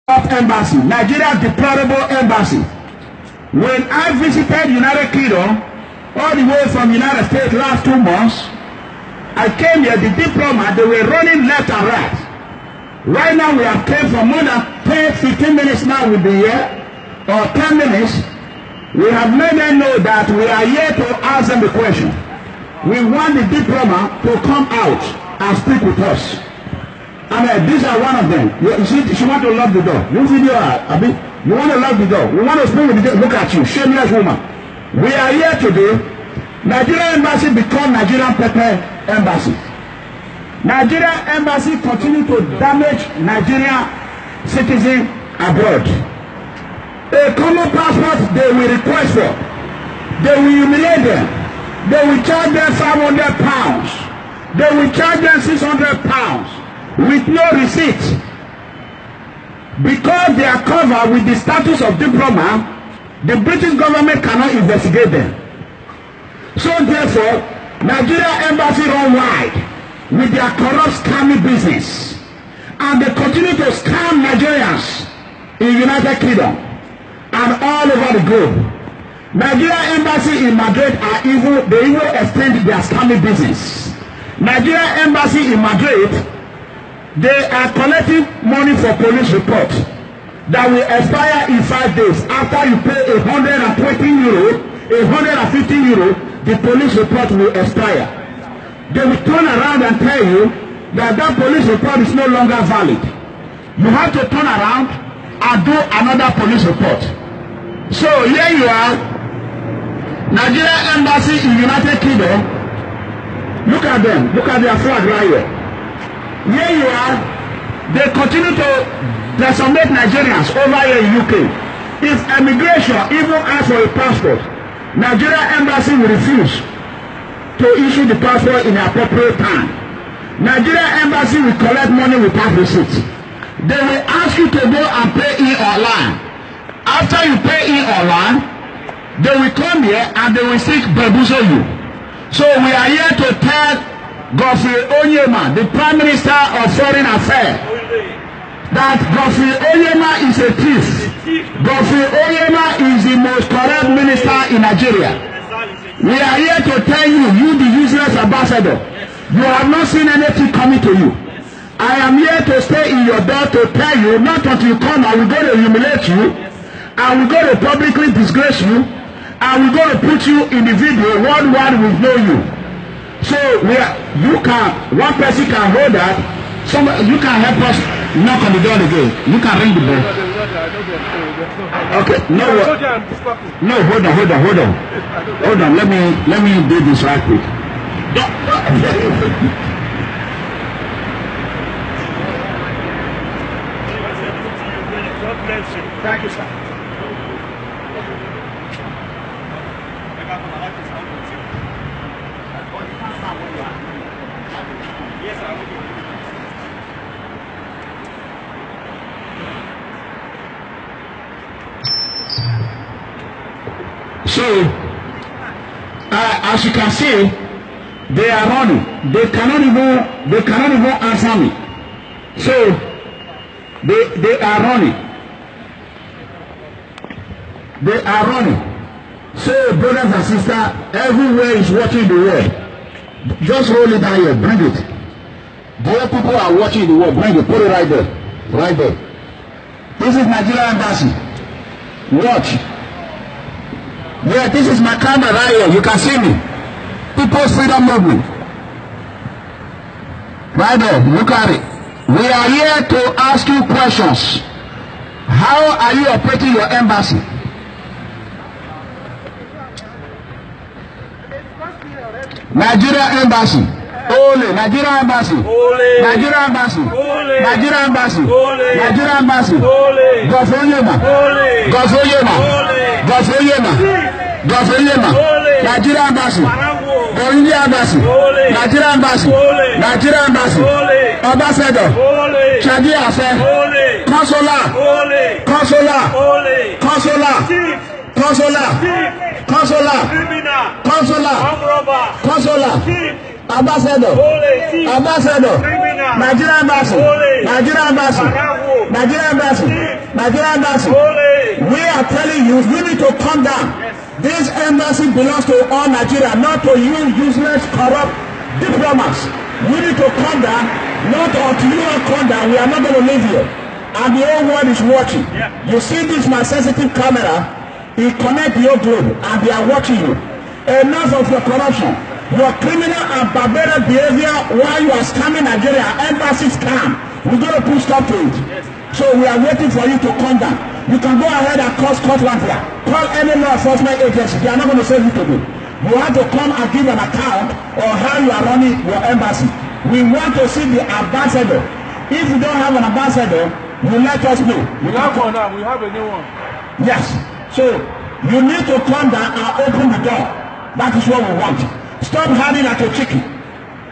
Embassy, Nigeria's deplorable embassy. When I visited United Kingdom, all the way from United States last 2 months, I came here, the diplomat, they were running left and right. Right now we have came for more than 10-15 minutes now we'll be here, or 10 minutes. We have made them know that we are here to ask them the question. We want the diplomat to come out and speak with us. And these are one of them. You see, she want to lock the door. You video her, Abi. You want to lock the door. We want to speak with the door. Look at you, shameless woman. We are here today. Nigerian embassy become Nigerian pepper embassy. Nigerian embassy continue to damage Nigerian citizens abroad. A common passport they will request for. They will humiliate them. They will charge them £500. They will charge them £600 with no receipt. Because they are covered with the status of diplomat, the British government cannot investigate them. So therefore, Nigeria embassy run wide with their corrupt scamming business, and they continue to scam Nigerians in United Kingdom and all over the globe. Nigeria embassy in Madrid they even extend their scamming business. Nigeria embassy in Madrid, they are collecting money for police report that will expire in 5 days. After you pay €120, €150, the police report will expire. They will turn around and tell you that that police report is no longer valid. You have to turn around and do another police report. So here you are, Nigeria embassy in United Kingdom. Look at them. Look at their flag right here. Here you are. They continue to decimate Nigerians over here in UK. If immigration even asks for a passport, Nigeria embassy will refuse to issue the passport in the appropriate time. Nigeria embassy will collect money without receipt. They will ask you to go and pay in online. After you pay in online, they will come here and they will seek bamboozle you. So we are here to tell Godfrey Onyema, the Prime Minister of Foreign Affairs, that Godfrey Onyema is a thief. Godfrey Onyema is the most corrupt minister in Nigeria. We are here to tell you, you the useless ambassador, you have not seen anything coming to you. I am here to stay in your door to tell you, not until you come, I will go to humiliate you, I will go to publicly disgrace you, I will go to put you in the video, worldwide will know you. So one person can hold that, you can help us knock on the door again. You can ring the bell. Okay, hold on, let me do this right quick. Thank you, sir. So, as you can see, they are running. They cannot even answer me. So, they are running. They are running. So, brothers and sisters, everywhere is watching the world. Just roll it down here. Bring it. The people are watching the world. Bring it. Put it right there. Right there. This is Nigeria embassy. Watch. Yeah, this is my camera right here. You can see me. People's Freedom Movement. Right there. Look at it. We are here to ask you questions. How are you operating your embassy? Nigeria embassy. Ole, Nigeria embassy. Ole. Nigeria embassy. Ole. Nigeria embassy. Ole. Nigeria embassy. Ole. Godfrey Onyema. Ole. Godfrey Onyema. Ole. Godfrey Onyema. Godfrey Onyema. Ole. Nigeria embassy. Nigeria embassy. Ole. Nigeria embassy. Ole. Nigeria embassy. Ole. Ambassador. Ole. Chadi Afe. Ole. Consular. Ole. Consular. Ole. Consular. Consular. Consular. Criminal. Consular. Consular. Ambassador, Ambassador, Nigerian Embassy, Nigerian Embassy, Nigerian Embassy, Nigerian Embassy. We are telling you, you need to calm down. This embassy belongs to all Nigeria, not to you useless, corrupt diplomats. You need to calm down. Not until you are calm down, we are not going to leave you. And the whole world is watching. You see this my sensitive camera, it connects your globe, and they are watching you. Enough of your corruption. Your criminal and barbaric behavior while you are scamming Nigeria, embassy scam. We're going to put stop to it. So we are waiting for you to come down. You can go ahead and call Scotland here. Call any law enforcement agency. They are not going to say you to do. You have to come and give an account on how you are running your embassy. We want to see the ambassador. If you don't have an ambassador, you let us know. We have one now. We have a new one. Yes. So you need to come down and open the door. That is what we want. Stop hiding like a chicken.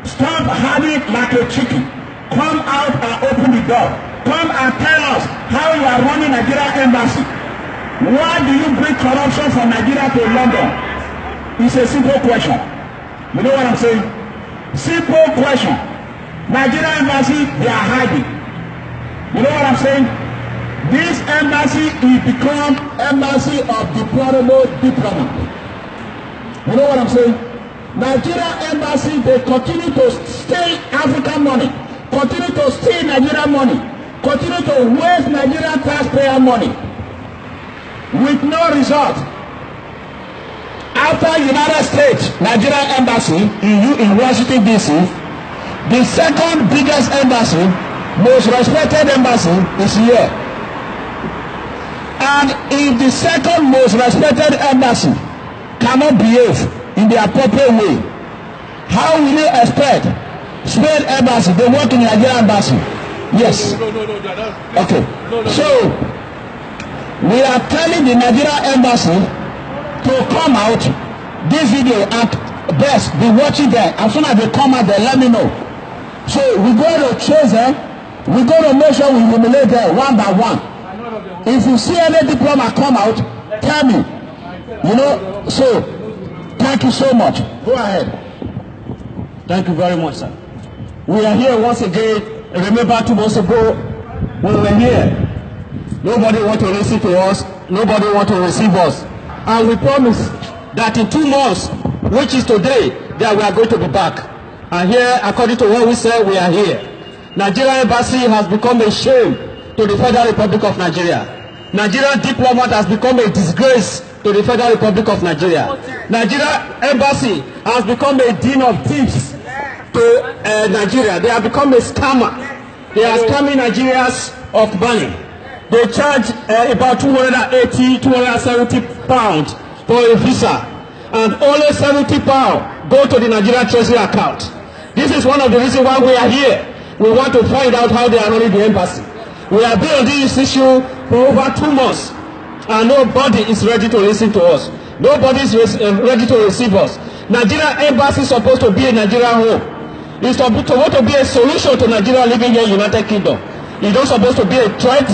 Stop hiding like a chicken. Come out and open the door. Come and tell us how you are running Nigeria embassy. Why do you bring corruption from Nigeria to London? It's a simple question. You know what I'm saying? Simple question. Nigeria embassy, they are hiding. You know what I'm saying? This embassy will become embassy of deplorable diplomats. You know what I'm saying? Nigeria embassy, they continue to steal African money, continue to steal Nigerian money, continue to waste Nigerian taxpayer money with no result. After United States, Nigeria embassy in Washington DC, the second biggest embassy, most respected embassy is here. And if the second most respected embassy cannot behave in the appropriate way, how will you expect Spain embassy, they work in Nigeria embassy? Yes. No. Okay. So we are telling the Nigeria embassy to come out this video and best be watching them. As soon as they come out, they let me know. So we go to chase them. We go to make sure we humiliate them one by one. If you see any diplomat come out, tell me. You know. So thank you so much. Go ahead. Thank you very much, sir. We are here once again. Remember 2 months ago, we were here. Nobody want to listen to us. Nobody want to receive us. And we promise that in 2 months, which is today, that we are going to be back. And here, according to what we said, we are here. Nigeria embassy has become a shame to the Federal Republic of Nigeria. Nigerian diplomat has become a disgrace to the Federal Republic of Nigeria. Nigeria embassy has become a den of thieves to Nigeria. They have become a scammer. They are scamming Nigerians of money. They charge about 280, 270 pounds for a visa, and only 70 pounds go to the Nigerian Treasury account. This is one of the reasons why we are here. We want to find out how they are running the embassy. We have been on this issue for over 2 months, and nobody is ready to listen to us. Nobody is ready to receive us. Nigeria embassy is supposed to be a Nigerian home. It's supposed to be a solution to Nigeria living here in the United Kingdom. It's not supposed to be a threat.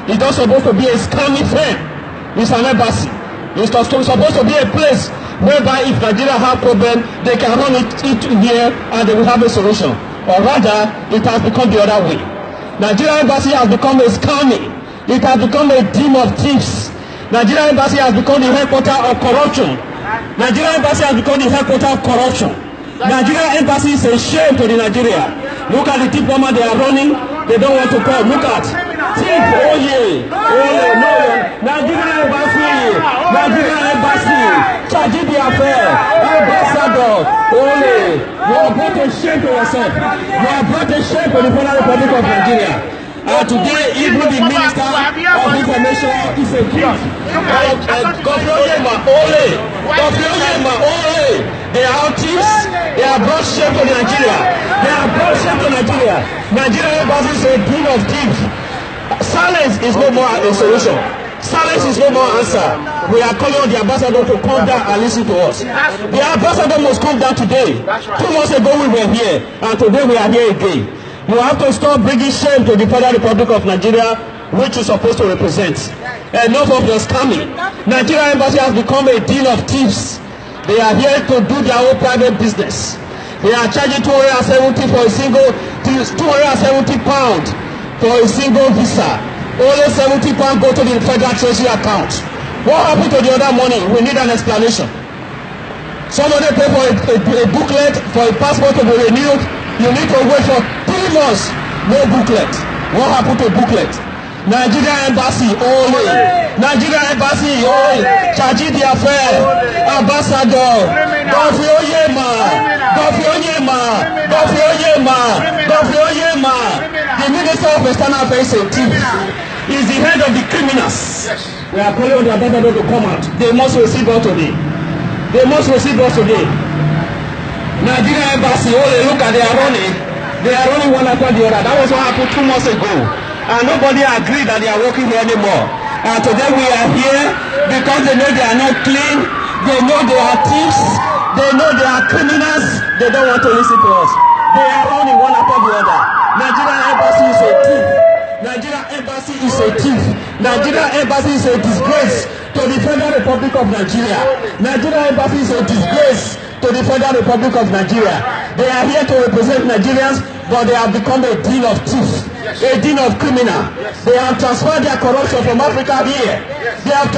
It's not supposed to be a scamming firm. It's an embassy. It's supposed to be a place whereby if Nigeria have problem, they can run it here and they will have a solution. Or rather, it has become the other way. Nigeria embassy has become a scamming. It has become a den of thieves. Nigeria embassy has become the headquarters of corruption. Nigeria embassy has become the headquarters of corruption. Nigeria embassy is a shame to the Nigeria. Look at the diplomat they are running. They don't want to come. Look at thief. Oh yeah. No. Nigeria embassy. Nigeria embassy. Charge the affair. Ambassador. Ole. You have brought a shame to yourself. You have brought a shame to the Federal Republic of Nigeria. Today, even the Minister of Information is a thief. They are thieves. They are brought shame to Nigeria. They are brought shame to Nigeria. Nigeria embassy is a den of thieves. Silence is no more a solution. Silence is no more answer. We are calling on the ambassador to come down and listen to us. The ambassador must come down today. 2 months ago we were here, and today we are here again. You have to stop bringing shame to the Federal Republic of Nigeria, which is supposed to represent. Enough of your scamming. Nigeria embassy has become a den of thieves. They are here to do their own private business. They are charging 270 for a single, 270 pounds for a single visa. Only 70 pounds go to the Federal Treasury account. What happened to the other money? We need an explanation. Somebody pay for a booklet for a passport to be renewed. You need to wait for 3 months. No booklet. What happened to booklet? Nigeria Embassy only. Nigeria Embassy only. Charging the affair. Ambassador. Gofi Oyema. Gofi Oyema. Gofi Oyema. Gofi Oyema. The Minister of External Affairs is the head of the criminals. We are calling on the ambassador to come out. They must receive us today. They must receive us today. Nigeria Embassy, look at they are running. They are running one after the other. That was what happened 2 months ago. And nobody agreed that they are working here anymore. And today we are here because they know they are not clean. They know they are thieves. They know they are criminals. They don't want to listen to us. They are running one after the other. Nigeria Embassy is a thief. Nigeria Embassy is a thief. Nigeria Embassy is a disgrace to the Federal Republic of Nigeria. Nigeria Embassy is a disgrace to the Federal Republic of Nigeria. They are here to represent Nigerians, but they have become a den of thieves, a den of criminals. They have transferred their corruption from Africa here. They have